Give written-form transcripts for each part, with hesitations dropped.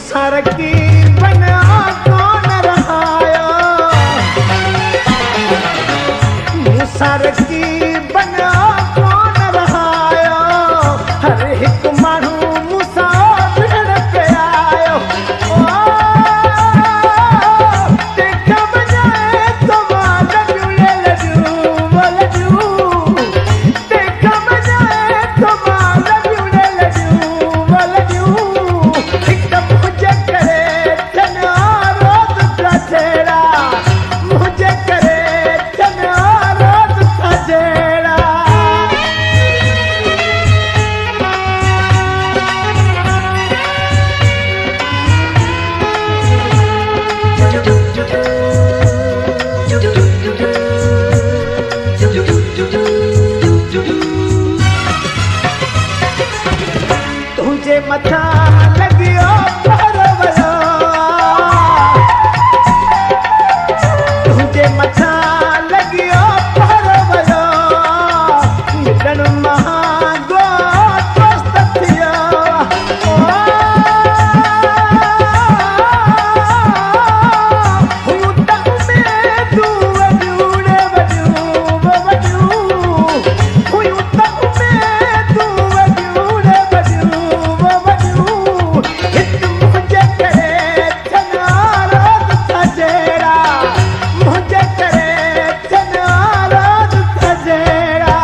मुसार की बना कौन रहायो मुसार की बना कौन रहायो हर एक मानू मुसाफिर पे आयो देखा बजाए तो मान लजू देखा बजाए तो मान लजू मुझे करे तना रोज का जेड़ा मुझे करे तना रोज का जेड़ा तुझे मथा लगियो परवलो तुझे मथा लगियो परवलो मिलन महागो दोस्त थियो हुयूं त उमेदूं वॾियूं हुयूं त उमेदूं वॾियूं मुझे करे तना रोज का जेड़ा मुझे करे तना रोज का जेड़ा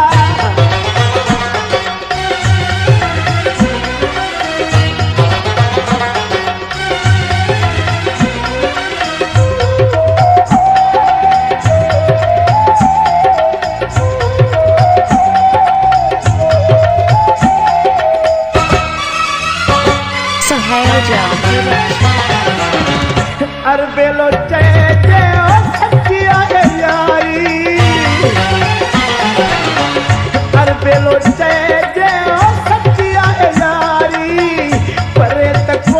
अरबेलो जे ओ सच्चिया है यारी अरबेलो जे ओ सच्चिया है यारी परे तक